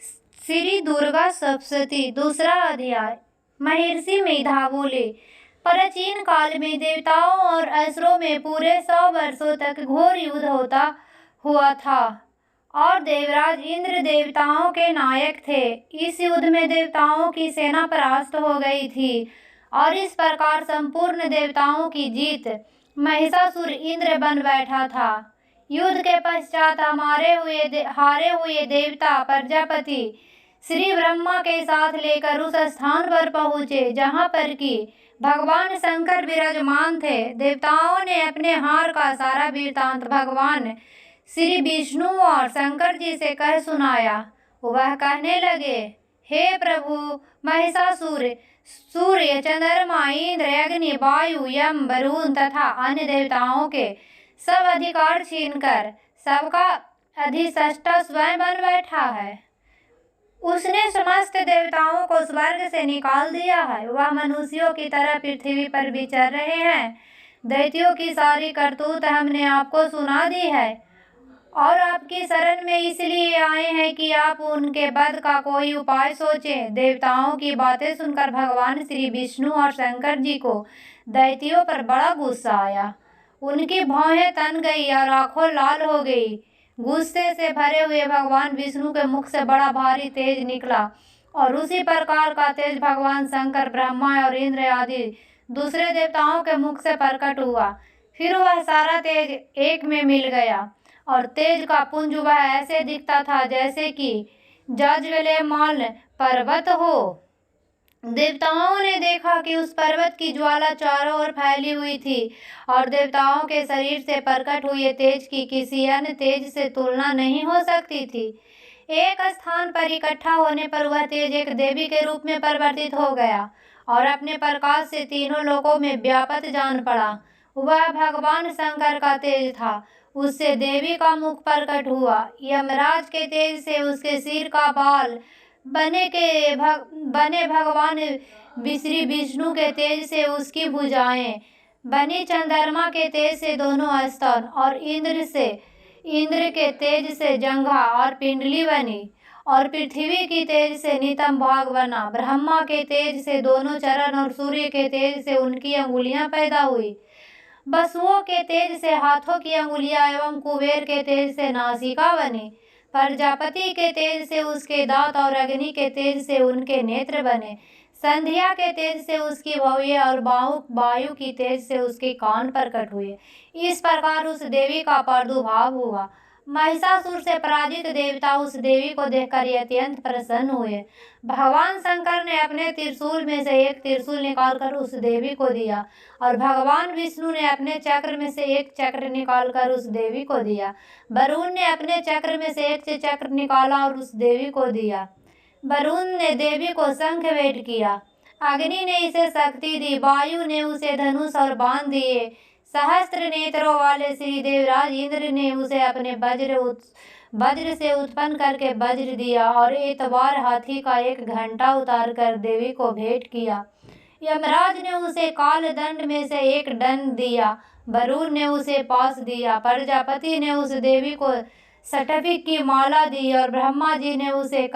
श्री दुर्गा सप्तशती। दूसरा अध्याय। महर्षि मेधा बोले, प्राचीन काल में देवताओं और असुरों में पूरे 100 वर्षों तक घोर युद्ध होता हुआ था और देवराज इंद्र देवताओं के नायक थे। इस युद्ध में देवताओं की सेना परास्त हो गई थी और इस प्रकार संपूर्ण देवताओं की जीत महिषासुर इंद्र बन बैठा था। युद्ध के पश्चात हारे हुए देवता प्रजापति श्री ब्रह्मा के साथ लेकर उस स्थान पर पहुँचे जहाँ पर कि भगवान शंकर विराजमान थे। देवताओं ने अपने हार का सारा वृत्तांत भगवान श्री विष्णु और शंकर जी से कह सुनाया। वह कहने लगे, हे प्रभु, महिषासुर सूर्य, चंद्रमा, इंद्र, अग्नि, वायु, यम, वरुण तथा अन्य देवताओं के सब अधिकार छीनकर सबका अधिष्ठाता स्वयं बन बैठा है। उसने समस्त देवताओं को स्वर्ग से निकाल दिया है। वह मनुष्यों की तरह पृथ्वी पर विचर रहे हैं। दैत्यों की सारी करतूत हमने आपको सुना दी है और आपकी शरण में इसलिए आए हैं कि आप उनके वध का कोई उपाय सोचें। देवताओं की बातें सुनकर भगवान श्री विष्णु और शंकर जी को दैत्यों पर बड़ा गुस्सा आया। उनकी भौहें तन गई और आंखें लाल हो गई। गुस्से से भरे हुए भगवान विष्णु के मुख से बड़ा भारी तेज निकला और उसी प्रकार का तेज भगवान शंकर, ब्रह्मा और इंद्र आदि दूसरे देवताओं के मुख से प्रकट हुआ। फिर वह सारा तेज एक में मिल गया और तेज का पुंज वह ऐसे दिखता था जैसे कि जाज्वल्यमान पर्वत हो। देवताओं ने देखा कि उस पर्वत की ज्वाला चारों ओर फैली हुई थी और देवताओं के शरीर से प्रकट हुए तेज की किसी अन्य तेज से तुलना नहीं हो सकती थी। एक स्थान पर इकट्ठा होने पर वह तेज एक देवी के रूप में परिवर्तित हो गया और अपने प्रकाश से तीनों लोकों में व्याप्त जान पड़ा। वह भगवान शंकर का तेज था। उससे देवी का मुख प्रकट हुआ। यमराज के तेज से उसके सिर का बाल बने भगवान श्री विष्णु के तेज से उसकी भुजाएं बनी। चंद्रमा के तेज से दोनों स्तन और इंद्र के तेज से जंघा और पिंडली बनी और पृथ्वी की तेज से नितंब भाग बना। ब्रह्मा के तेज से दोनों चरण और सूर्य के तेज से उनकी अंगुलियां पैदा हुई। वसुओं के तेज से हाथों की अंगुलियां एवं कुबेर के तेज से नासिका बनी। प्रजापति के तेज से उसके दांत और अग्नि के तेज से उनके नेत्र बने। संध्या के तेज से उसकी भौहें और वायु की तेज से उसके कान प्रकट हुए। इस प्रकार उस देवी का प्रादुर्भाव हुआ। महिषासुर से पराजित देवता उस देवी को देखकर अत्यंत प्रसन्न हुए। भगवान शंकर ने अपने त्रिशूल में से एक त्रिशूल निकालकर उस देवी को दिया और भगवान विष्णु ने अपने चक्र में से एक चक्र निकालकर उस देवी को दिया। वरुण ने अपने चक्र में से एक चक्र निकाला और उस देवी को दिया। वरुण ने देवी को शंख भेंट किया। अग्नि ने इसे शक्ति दी। वायु ने उसे धनुष और बाण दिए। सहस्त्र नेत्रों वाले श्री देवराज इंद्र ने उसे अपने वज्र से उत्पन्न करके वज्र दिया और एतबार हाथी का एक घंटा उतार कर देवी को भेंट किया। यमराज ने उसे काल दंड में से एक दंड दिया। वरुण ने उसे पास दिया। प्रजापति ने उस देवी को स्फटिक की माला दी और ब्रह्मा जी ने उसे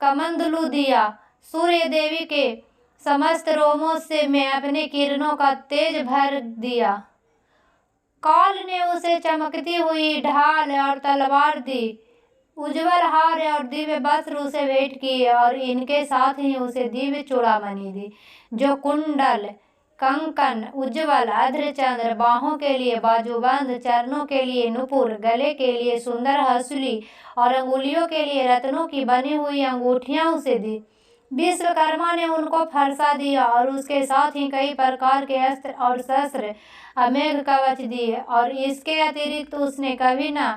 कमंडलू दिया। सूर्य देवी के समस्त रोमों से मैं अपने किरणों का तेज भर दिया। काल ने उसे चमकती हुई ढाल और तलवार दी। उज्जवल हार और दिव्य वस्त्र उसे भेंट किए और इनके साथ ही उसे दिव्य चूड़ामणि दी, जो कुंडल, कंकन, उज्ज्वल अर्धचंद्र, बाहों के लिए बाजूबंद, चरणों के लिए नुपुर, गले के लिए सुंदर हंसुली और अंगुलियों के लिए रत्नों की बनी हुई अंगूठियां उसे दी। विश्वकर्मा ने उनको फरसा दिया और उसके साथ ही कई प्रकार के अस्त्र और शस्त्र, अमेघ कवच दिए और इसके अतिरिक्त उसने कभी न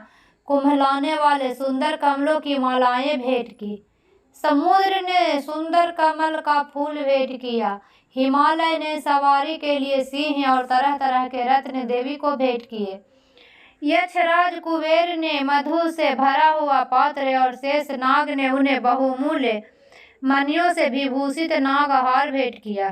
कुम्हलाने वाले सुंदर कमलों की मालाएं भेंट की। समुद्र ने सुंदर कमल का फूल भेंट किया। हिमालय ने सवारी के लिए सिंह और तरह तरह के रत्न देवी को भेंट किए। यक्षराज कुबेर ने मधु से भरा हुआ पात्र और शेष नाग ने उन्हें बहुमूल्य मणियों से विभूषित नागहार भेंट किया।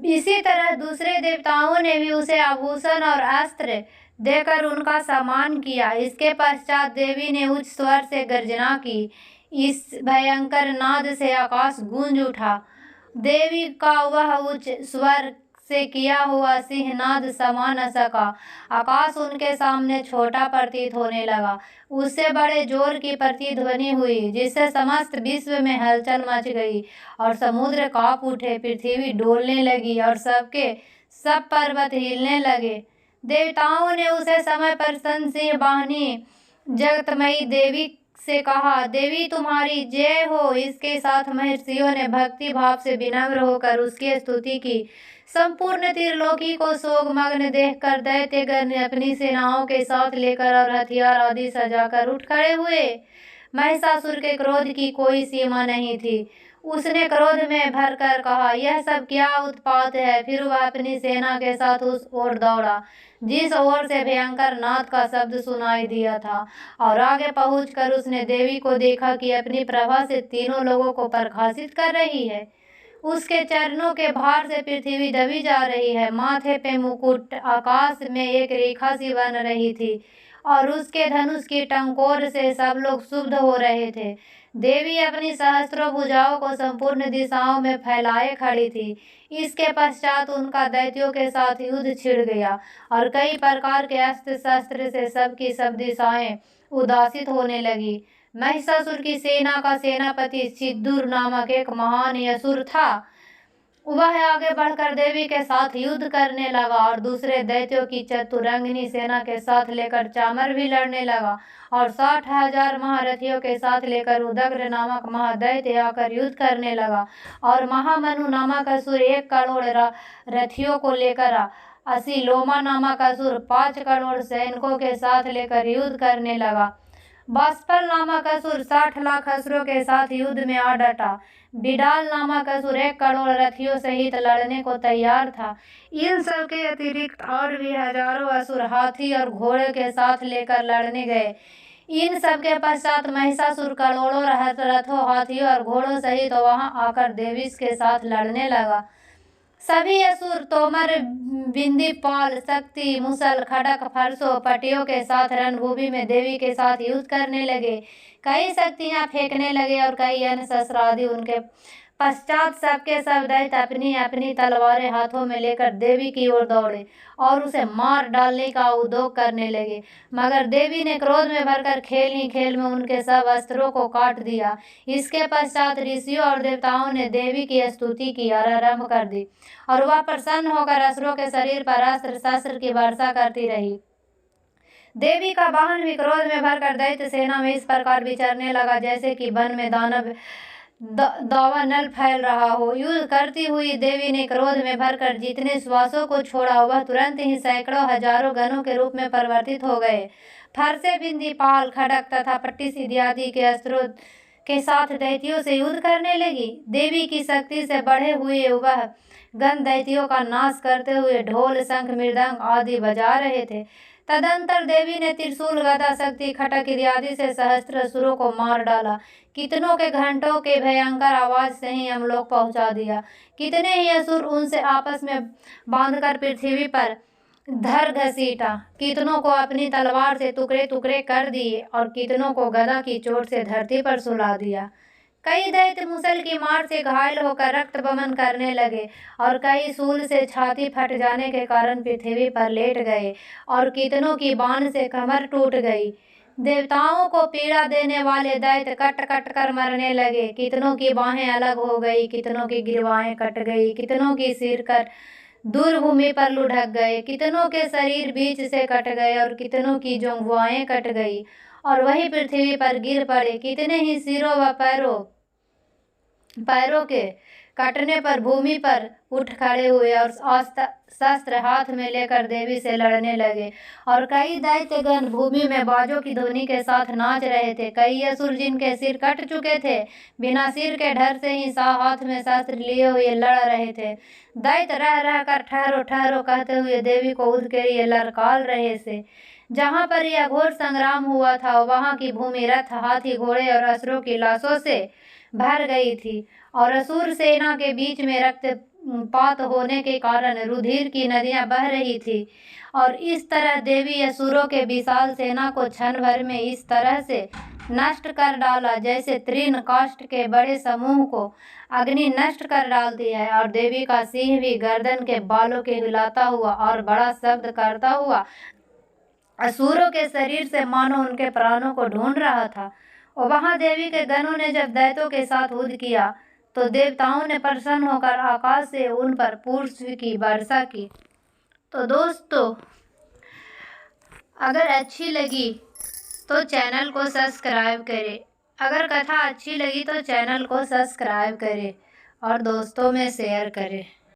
इसी तरह दूसरे देवताओं ने भी उसे आभूषण और अस्त्र देकर उनका सम्मान किया। इसके पश्चात देवी ने उच्च स्वर से गर्जना की। इस भयंकर नाद से आकाश गूंज उठा। देवी का वह उच्च स्वर से किया हुआ सिंहनाद समा न सका। आकाश उनके सामने छोटा प्रतीत होने लगा। उससे बड़े जोर की प्रतिध्वनि हुई, जिससे समस्त विश्व में हलचल मच गई और समुद्र कांप उठे, पृथ्वी डोलने लगी और सब पर्वत हिलने लगे। देवताओं ने उसे समय पर सिंह वाहिनी जगतमयी देवी से कहा, देवी तुम्हारी जय हो। इसके साथ महर्षियों ने भक्ति भाव से विनम्र होकर उसकी स्तुति की। संपूर्ण त्रिलोकी को शोकमग्न देखकर दैत्यगण अपनी सेनाओं के साथ लेकर और हथियार आदि सजाकर उठ खड़े हुए। महिषासुर के क्रोध की कोई सीमा नहीं थी। उसने क्रोध में भरकर कहा, यह सब क्या उत्पात है। फिर वह अपनी सेना के साथ उस ओर दौड़ा जिस ओर से भयंकर नाद का शब्द सुनाई दिया था, और आगे पहुंचकर उसने देवी को देखा कि अपनी प्रभा से तीनों लोगों को प्रकाशित कर रही है। उसके चरणों के भार से पृथ्वी दबी जा रही है। माथे पे मुकुट, आकाश में एक रेखा सी बन रही थी और उसके धनुष की टंकोर से सब लोग शुद्ध हो रहे थे। देवी अपनी सहस्त्रों भुजाओं को संपूर्ण दिशाओं में फैलाए खड़ी थी। इसके पश्चात उनका दैत्यों के साथ युद्ध छिड़ गया और कई प्रकार के अस्त्र शस्त्र से सबकी सब दिशाएं उदासित होने लगी। महिषासुर की सेना का सेनापति सिद्धूर नामक एक महान असुर था। वह आगे बढ़कर देवी के साथ युद्ध करने लगा और दूसरे दैत्यों की चतुरंगिनी सेना के साथ लेकर चामर भी लड़ने लगा और 60,000 महारथियों के साथ लेकर उदग्र नामक महादैत्य आकर युद्ध करने लगा और महामनु नामक असुर 1 करोड़ रथियों को लेकर असीलोमा नामक असुर 5 करोड़ सैनिकों के साथ लेकर युद्ध करने लगा। बाष्पल नामक असुर 60 लाख असुरों के साथ युद्ध में आ डटा। बिडाल नामक असुर 1 करोड़ रथियों सहित लड़ने को तैयार था। इन सब के अतिरिक्त और भी हजारों असुर हाथी और घोड़े के साथ लेकर लड़ने गए। इन सब के पश्चात महिषासुर करोड़ों रथों, हाथियों और घोड़ों सहित वहां आकर देवी के साथ लड़ने लगा। सभी असुर तोमर, बिंदी, पाल, शक्ति, मुसल, खड़क, फरसों, पटियों के साथ रणभूमि में देवी के साथ युद्ध करने लगे। कई शक्तियां फेंकने लगे और कई अन्य शस्त्र आदि उनके पश्चात सबके सब दैत्य अपनी अपनी तलवारें हाथों में लेकर देवी की ओर दौड़े और उसे मार डालने का उद्योग करने लगे। मगर देवी ने क्रोध में भरकर खेल ही खेल में उनके सब अस्त्रों को काट दिया। इसके पश्चात ऋषियों और देवताओं ने देवी की स्तुति की और आरंभ कर दी और वह प्रसन्न होकर असुरों के शरीर पर अस्त्र शस्त्र की वर्षा करती रही। देवी का वाहन भी क्रोध में भरकर दैत्य सेना में इस प्रकार विचरने लगा जैसे कि वन में दानव दावानल फैल रहा हो। युद्ध करती हुई देवी ने क्रोध में भरकर जितने श्वासों को छोड़ा वह तुरंत ही सैकड़ों हजारों गणों के रूप में परिवर्तित हो गए। फरसे, बिंदी, पाल, खड़क तथा पट्टिस इत्यादि के अस्त्रों के साथ दैत्यों से युद्ध करने लगी। देवी की शक्ति से बढ़े हुए वह गण दैत्यों का नाश करते हुए ढोल, शंख, मृदंग आदि बजा रहे थे। तदंतर देवी ने त्रिशूल, गदा, शक्ति, खटक इत्यादि से सहस्त्र असुरों को मार डाला। कितनों के घंटों के भयंकर आवाज से ही हम लोग पहुंचा दिया। कितने ही असुर उनसे आपस में बांधकर पृथ्वी पर धर घसीटा। कितनों को अपनी तलवार से टुकड़े टुकड़े कर दिए और कितनों को गदा की चोट से धरती पर सुला दिया। कई दैत्य मुसल की मार से घायल होकर रक्त बमन करने लगे और कई शूल से छाती फट जाने के कारण पृथ्वी पर लेट गए और कितनों की बाण से कमर टूट गई। देवताओं को पीड़ा देने वाले दैत्य कट कट कर मरने लगे। कितनों की बाहें अलग हो गई, कितनों की गिरवाएं कट गई, कितनों की सिर कर दूर भूमि पर लुढ़क गए, कितनों के शरीर बीच से कट गए और कितनों की जोंघुआएं कट गई और वही पृथ्वी पर गिर पड़े। कितने ही सिरों व पैरों के कटने पर भूमि पर उठ खड़े हुए और शस्त्र हाथ में लेकर देवी से लड़ने लगे और कई दैत्यगण भूमि में बाजों की ध्वनि के साथ नाच रहे थे। कई असुर जिनके सिर कट चुके थे बिना सिर के डर से ही हाथ में शस्त्र लिए हुए लड़ रहे थे। दैत्य रह रह कर ठहरो ठहरो कहते हुए देवी को उध के लिए ललकार रहे थे। जहाँ पर यह घोर संग्राम हुआ था वहाँ की भूमि रथ, हाथी, घोड़े और असुरों की लाशों से भर गई थी और असुर सेना के बीच में पात होने के कारण रुधिर की नदियां बह रही थी और इस तरह देवी असुरों के विशाल सेना को क्षण भर में इस तरह से नष्ट कर डाला जैसे तृण काष्ठ के बड़े समूह को अग्नि नष्ट कर डालती है। और देवी का सिंह भी गर्दन के बालों के हिलाता हुआ और बड़ा शब्द करता हुआ असुरों के शरीर से मानो उनके प्राणों को ढूंढ रहा था। और वहां देवी के गणों ने जब दैत्यों के साथ युद्ध किया तो देवताओं ने प्रसन्न होकर आकाश से उन पर पुष्प की वर्षा की। तो दोस्तों, अगर अच्छी लगी तो चैनल को सब्सक्राइब करें। अगर कथा अच्छी लगी तो चैनल को सब्सक्राइब करें और दोस्तों में शेयर करें।